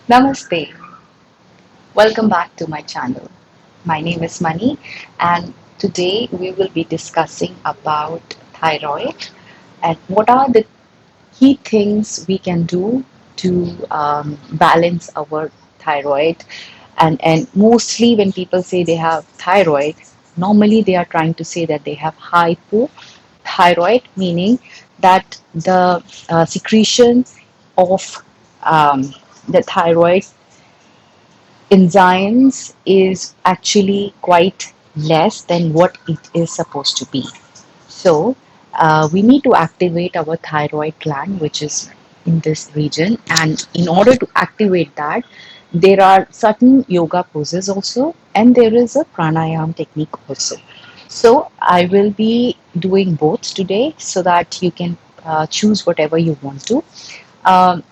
Namaste. Welcome back to my channel. My name is Mani, and today we will be discussing about thyroid and what are the key things we can do to balance our thyroid. And mostly when people say they have thyroid, normally they are trying to say that they have hypothyroid, meaning that the secretion of the thyroid enzymes is actually quite less than what it is supposed to be. So we need to activate our thyroid gland, which is in this region. And in order to activate that, there are certain yoga poses also, and there is a pranayam technique also. So I will be doing both today so that you can choose whatever you want to. Um,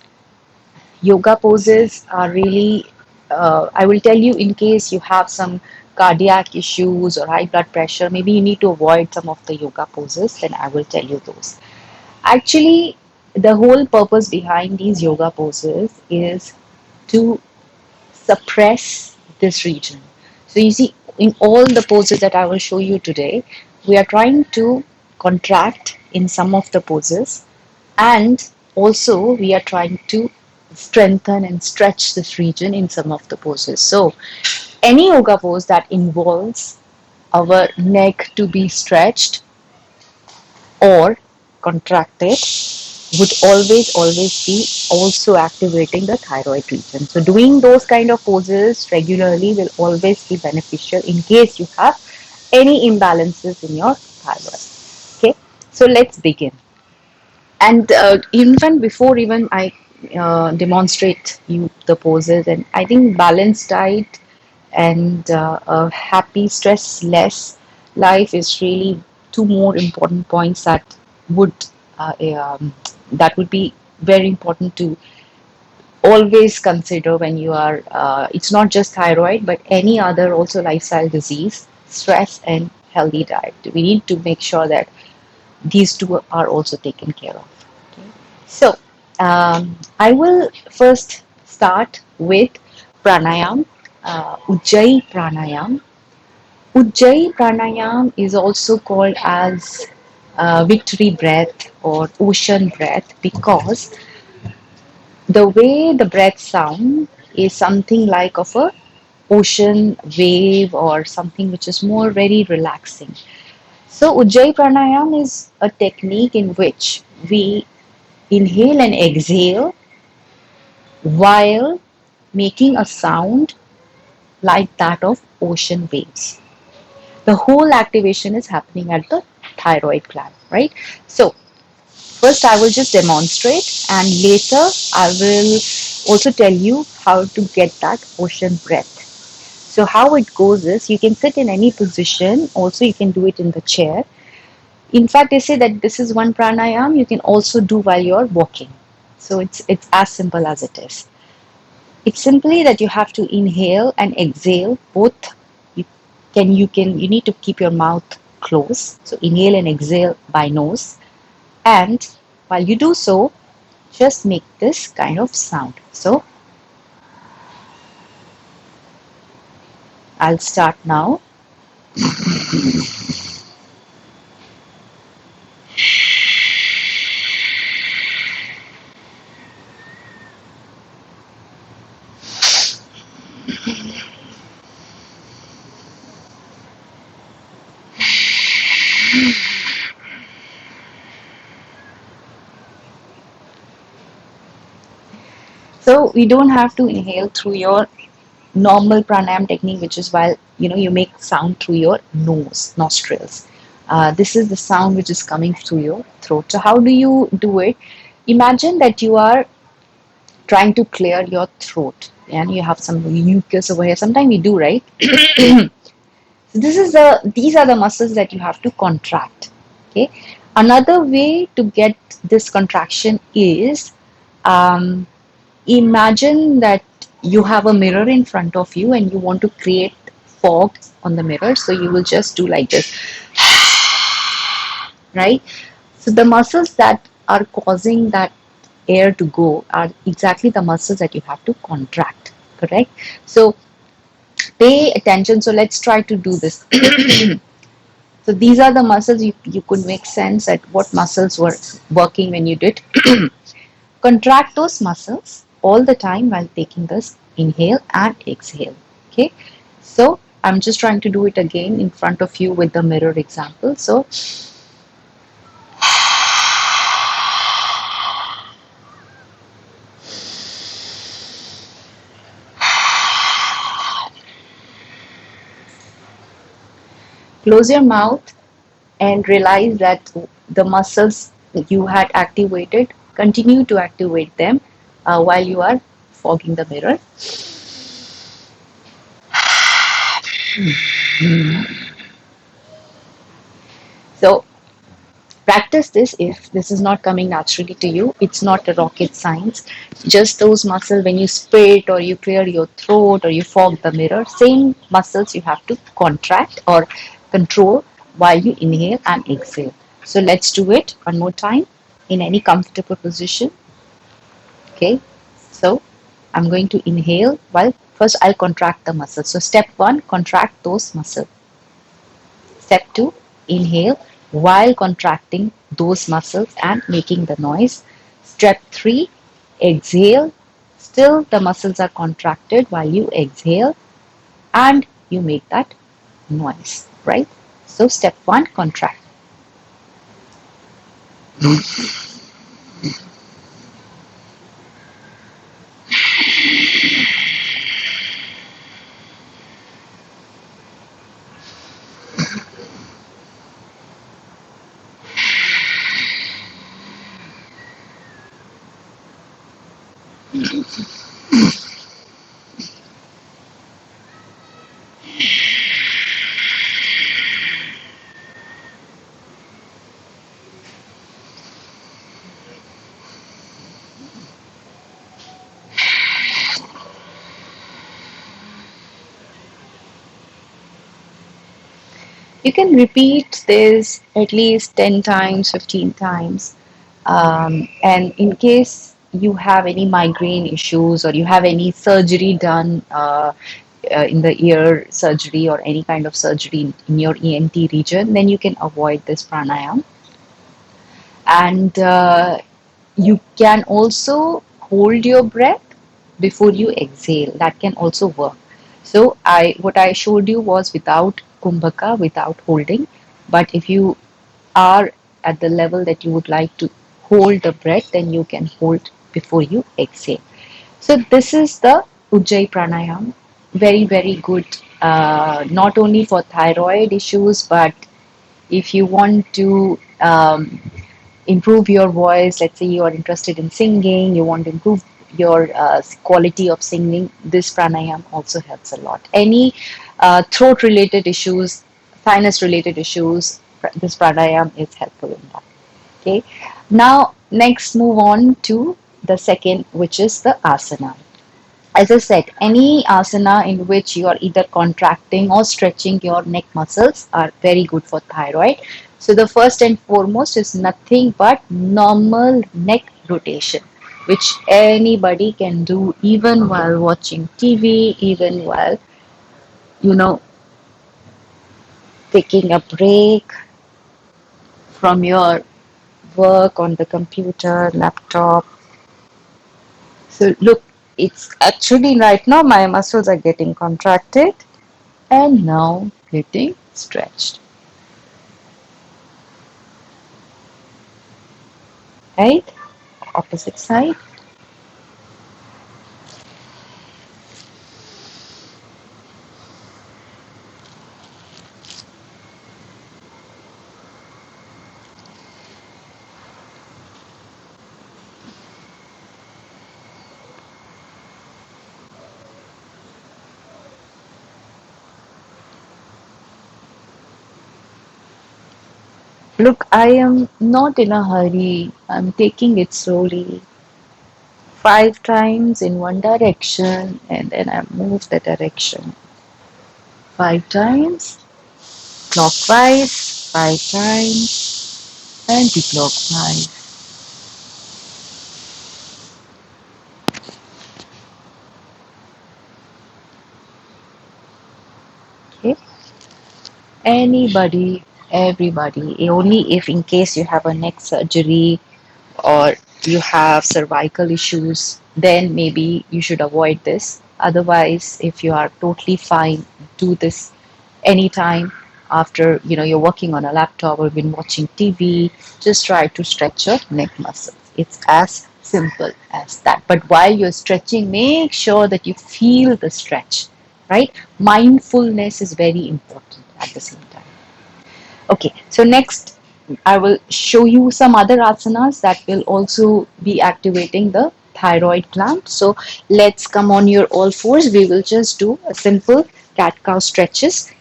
Yoga poses are really, I will tell you in case you have some cardiac issues or high blood pressure, maybe you need to avoid some of the yoga poses, then I will tell you those. Actually, the whole purpose behind these yoga poses is to suppress this region. So you see, in all the poses that I will show you today, we are trying to contract in some of the poses, and also we are trying to strengthen and stretch this region in some of the poses. So any yoga pose that involves our neck to be stretched or contracted would always be also activating the thyroid region. So doing those kind of poses regularly will always be beneficial in case you have any imbalances in your thyroid. Okay, so let's begin. And even before even I demonstrate you the poses, and I think balanced diet and a happy stress less life is really two more important points would uh, um, that would be very important to always consider when you are it's not just thyroid but any other also lifestyle disease, stress and healthy diet. We need to make sure that these two are also taken care of. Okay. So, I will first start with pranayam, Ujjayi pranayam. Ujjayi pranayam is also called as victory breath or ocean breath because the way the breath sound is something like of a ocean wave or something which is more very relaxing. So Ujjayi pranayam is a technique in which we inhale and exhale while making a sound like that of ocean waves. The whole activation is happening at the thyroid gland, right? So, first I will just demonstrate and later I will also tell you how to get that ocean breath. So, how it goes is you can sit in any position, also, you can do it in the chair. In fact, they say that this is one pranayam you can also do while you're walking. So, it's as simple as it is. It's simply that you have to inhale and exhale both. You need to keep your mouth closed. So inhale and exhale by nose. And while you do so, just make this kind of sound. So I'll start now. So we don't have to inhale through your normal pranayam technique, which is while you make sound through your nose, nostrils. This is the sound which is coming through your throat. So how do you do it? Imagine that you are trying to clear your throat and you have some mucus over here. Sometimes we do, right? So these are the muscles that you have to contract. Okay. Another way to get this contraction is um, imagine that you have a mirror in front of you and you want to create fog on the mirror. So you will just do like this, right? So the muscles that are causing that air to go are exactly the muscles that you have to contract, correct? So pay attention. So let's try to do this. So these are the muscles you could make sense at what muscles were working when you did. Contract those muscles all the time while taking this inhale and exhale. Okay. So I'm just trying to do it again in front of you with the mirror example. So close your mouth and realize that the muscles that you had activated, continue to activate them while you are fogging the mirror. So practice this if this is not coming naturally to you. It's not a rocket science. Just those muscles when you spit or you clear your throat or you fog the mirror, same muscles you have to contract or control while you inhale and exhale. So let's do it one more time in any comfortable position. Okay. So I'm going to inhale while first I'll contract the muscles. So step one, contract those muscles. Step 2, inhale while contracting those muscles and making the noise. Step 3, exhale. Still, the muscles are contracted while you exhale and you make that noise, right? So, step 1, contract. You can repeat this at least 10 times, 15 times. And in case you have any migraine issues or you have any surgery done in the ear surgery or any kind of surgery in your ENT region, then you can avoid this pranayam. And you can also hold your breath before you exhale. That can also work. So what I showed you was without kumbhaka, without holding. But if you are at the level that you would like to hold the breath, then you can hold before you exhale. So this is the Ujjayi Pranayam. Very, very good, not only for thyroid issues, but if you want to improve your voice, let's say you are interested in singing, you want to improve your quality of singing, this pranayam also helps a lot. Any throat related issues, sinus related issues, this pranayam is helpful in that. Okay. Now, next move on to the second, which is the asana. As I said, any asana in which you are either contracting or stretching your neck muscles are very good for thyroid. So the first and foremost is nothing but normal neck rotation, which anybody can do even while watching TV, even while, you know, taking a break from your work on the computer, laptop. So look, it's actually right now my muscles are getting contracted and now getting stretched, right? Opposite side. Look, I am not in a hurry. I'm taking it slowly. 5 times in one direction and then I move the direction. 5 times clockwise, 5 times anti-clockwise. Anybody, everybody, only if in case you have a neck surgery or you have cervical issues, then maybe you should avoid this. Otherwise, if you are totally fine, do this anytime after you're working on a laptop or been watching TV. Just try to stretch your neck muscles. It's as simple as that. But while you're stretching, make sure that you feel the stretch, right? Mindfulness is very important at the same time. Okay, so next I will show you some other asanas that will also be activating the thyroid gland. So let's come on your all fours. We will just do a simple cat cow stretches,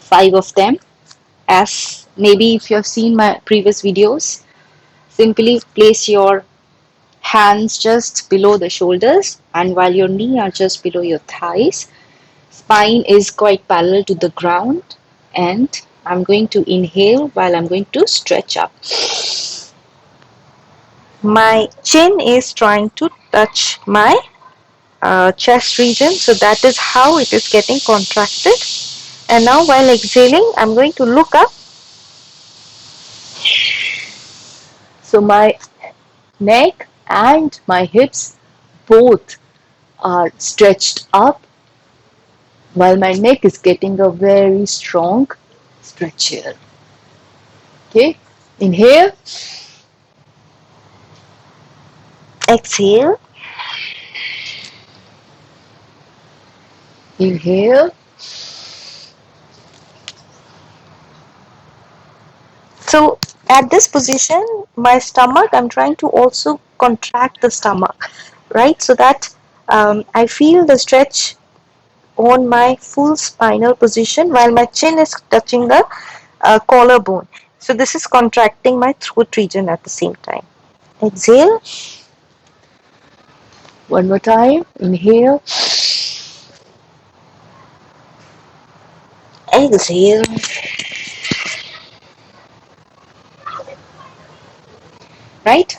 5 of them. As maybe if you have seen my previous videos, simply place your hands just below the shoulders, and while your knee are just below your thighs, spine is quite parallel to the ground, and I'm going to inhale while I'm going to stretch up. My chin is trying to touch my chest region, so that is how it is getting contracted. And now while exhaling, I'm going to look up. So my neck and my hips both are stretched up while my neck is getting a very strong stretch here. Okay, inhale, Exhale. inhale, So at this position, my stomach, I'm trying to also contract the stomach, right? So that I feel the stretch on my full spinal position while my chin is touching the collarbone. So this is contracting my throat region at the same time. Exhale. one more time, inhale, Exhale. right?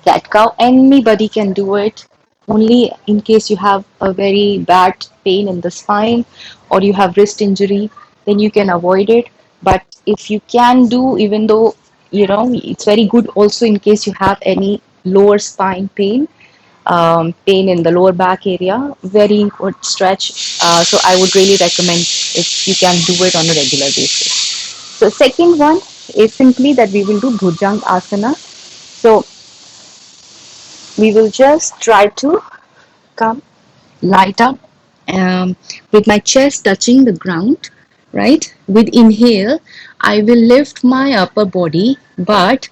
Cat cow, anybody can do it. Only in case you have a very bad pain in the spine or you have wrist injury, then you can avoid it. But if you can do, even though it's very good also in case you have any lower spine pain, pain in the lower back area, very good stretch. So I would really recommend if you can do it on a regular basis. So second one is simply that we will do Bhujang Asana. So we will just try to come light up, um, with my chest touching the ground, right? With inhale, I will lift my upper body, but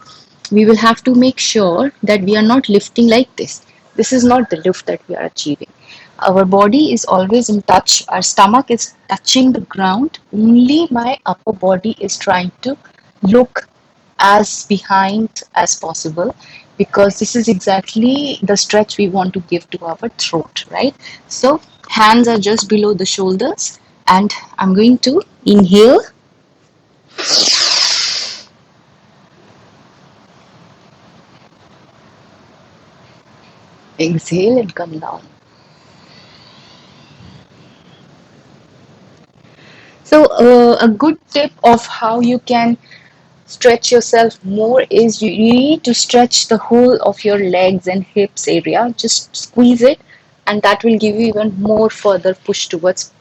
we will have to make sure that we are not lifting like this. This is not the lift that we are achieving. Our body is always in touch. Our stomach is touching the ground. Only my upper body is trying to look as behind as possible, because this is exactly the stretch we want to give to our throat, right? So hands are just below the shoulders, and I'm going to inhale, exhale, and come down. So a good tip of how you can stretch yourself more is you need to stretch the whole of your legs and hips area. Just squeeze it, and that will give you even more further push towards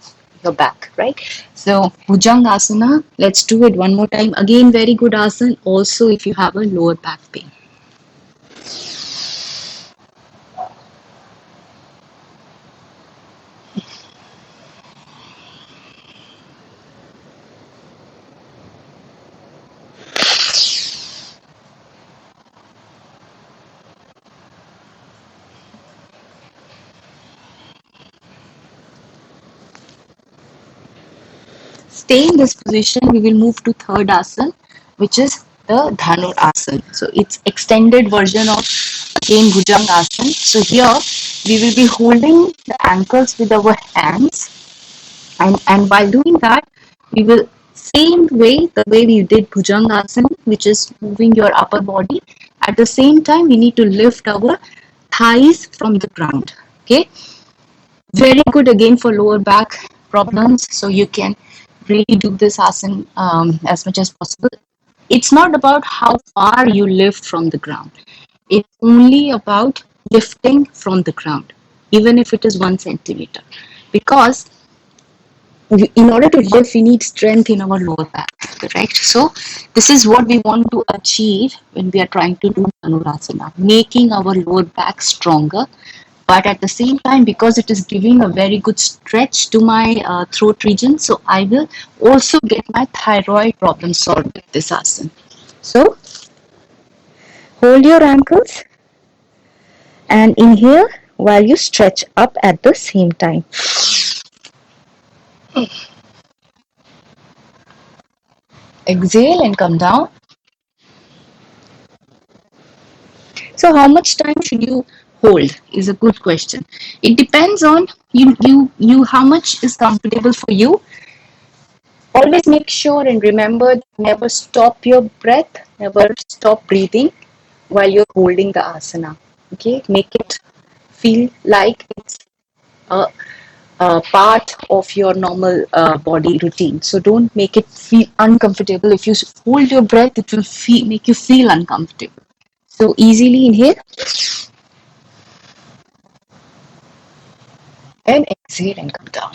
your back, right? So Bhujangasana, let's do it one more time. Again, very good asana. Also, if you have a lower back pain. Stay in this position. We will move to third asana, which is the Dhanur asana. So it's extended version of again Bhujang asana. So here we will be holding the ankles with our hands, and while doing that, we will same way the way we did Bhujangasana, which is moving your upper body. At the same time, we need to lift our thighs from the ground. Okay, very good again for lower back problems. So you can really do this asana as much as possible. It's not about how far you lift from the ground. It's only about lifting from the ground, even if it is 1 centimeter. Because in order to lift, we need strength in our lower back, correct? So, this is what we want to achieve when we are trying to do Dhanurasana, making our lower back stronger. But at the same time, because it is giving a very good stretch to my throat region, so I will also get my thyroid problem solved with this asana. So, hold your ankles and inhale while you stretch up at the same time. Exhale and come down. So how much time should you hold is a good question. It depends on you how much is comfortable for you. Always make sure and remember, never stop your breath, never stop breathing while you're holding the asana. Okay, make it feel like it's a, a part of your normal body routine. So don't make it feel uncomfortable. If you hold your breath, it will make you feel uncomfortable. So easily inhale and exhale and come down.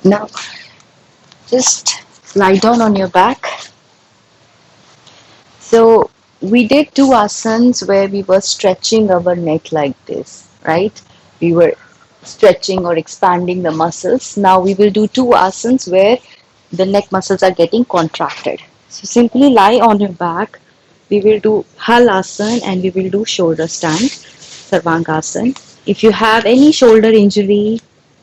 Now just lie down on your back. So we did two asanas where we were stretching our neck like this, right? We were stretching or expanding the muscles. Now we will do two asanas where the neck muscles are getting contracted. So simply lie on your back. We will do halasana and we will do shoulder stand, sarvangasana. If you have any shoulder injury,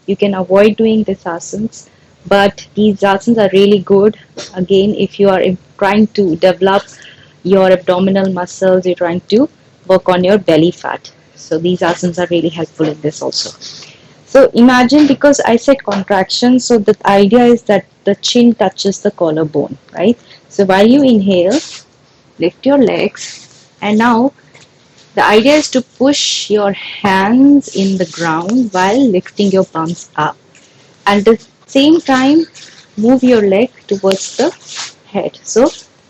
you can avoid doing these asanas. But these asanas are really good. Again, if you are trying to develop your abdominal muscles, you're trying to work on your belly fat. So these asanas are really helpful in this also. So imagine, because I said contraction, so the idea is that the chin touches the collarbone, right? So while you inhale, lift your legs, and now the idea is to push your hands in the ground while lifting your palms up. At the same time, move your leg towards the head. So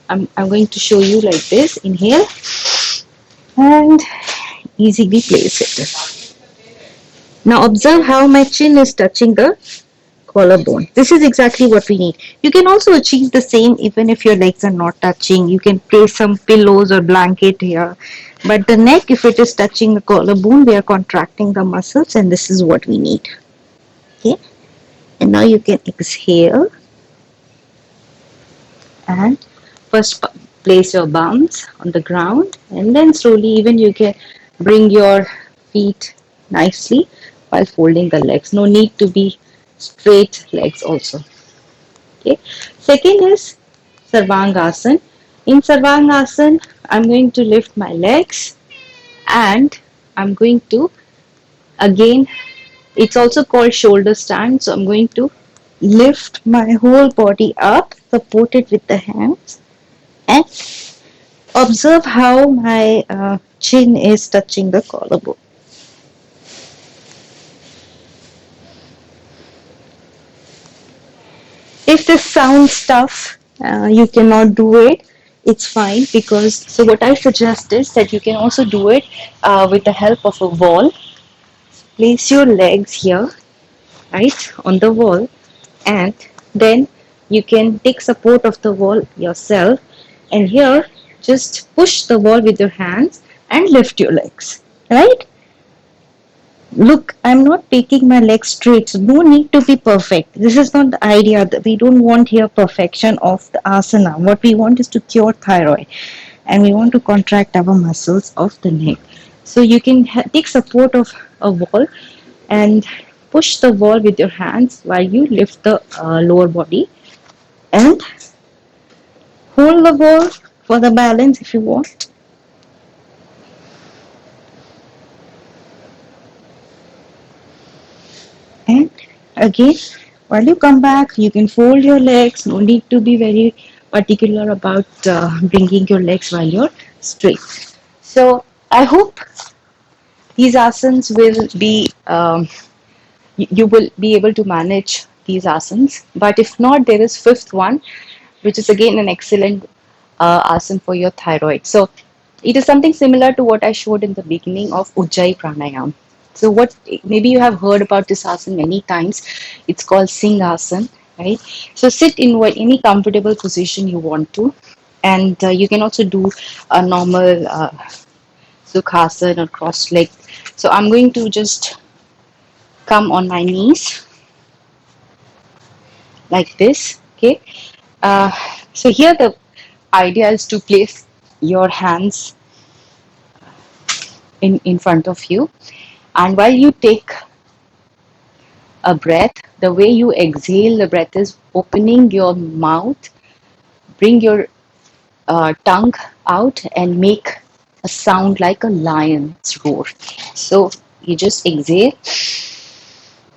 I'm going to show you like this. Inhale and easily place it. Now observe how my chin is touching the collarbone. This is exactly what we need. You can also achieve the same even if your legs are not touching. You can place some pillows or blanket here. But the neck, if it is touching the collarbone, we are contracting the muscles, and this is what we need. Okay. And now you can exhale and first place your palms on the ground, and then slowly even you can bring your feet nicely while folding the legs. No need to be straight legs also. Okay. Second is Sarvangasana. In Sarvangasana, I'm going to lift my legs and I'm going to again, it's also called shoulder stand. So I'm going to lift my whole body up, support it with the hands, and observe how my chin is touching the collarbone. If this sounds tough, you cannot do it. It's fine, because so what I suggest is that you can also do it with the help of a wall. Place your legs here, right, on the wall, and then you can take support of the wall yourself, and here just push the wall with your hands and lift your legs, right? Look, I'm not taking my legs straight, so no need to be perfect. This is not the idea. That we don't want here perfection of the asana. What we want is to cure thyroid, and we want to contract our muscles of the neck. So you can take support of a wall and push the wall with your hands while you lift the lower body, and hold the wall for the balance if you want. And again, while you come back, you can fold your legs. No need to be very particular about bringing your legs while you're straight. So I hope these asanas will be you will be able to manage these asanas. But if not, there is fifth one, which is again an excellent asana for your thyroid. So it is something similar to what I showed in the beginning of Ujjayi Pranayam. So what maybe you have heard about this asana many times. It's called Singhasan, right? So sit in any comfortable position you want to, and you can also do a normal Sukhasana or cross leg. So I'm going to just come on my knees like this. Okay. Uh, so here the idea is to place your hands in front of you, and while you take a breath, the way you exhale the breath is opening your mouth, bring your tongue out and make a sound like a lion's roar. So you just exhale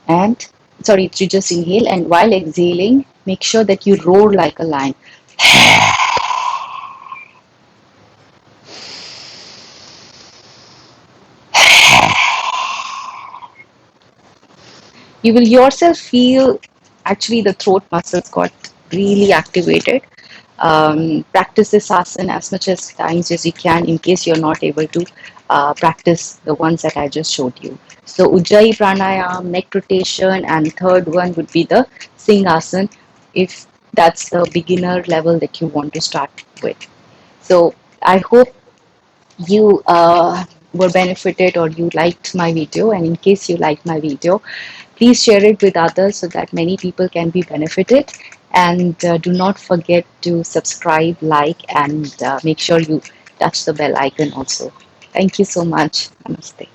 and sorry, you just inhale, and while exhaling, make sure that you roar like a lion. You will yourself feel actually the throat muscles got really activated. Practice this asana as much as times as you can in case you're not able to practice the ones that I just showed you. So Ujjayi Pranayam, neck rotation, and third one would be the Singhasan if that's the beginner level that you want to start with. So I hope you were benefited or you liked my video, and in case you liked my video, please share it with others so that many people can be benefited, and do not forget to subscribe, like, and make sure you touch the bell icon also. Thank you so much. Namaste.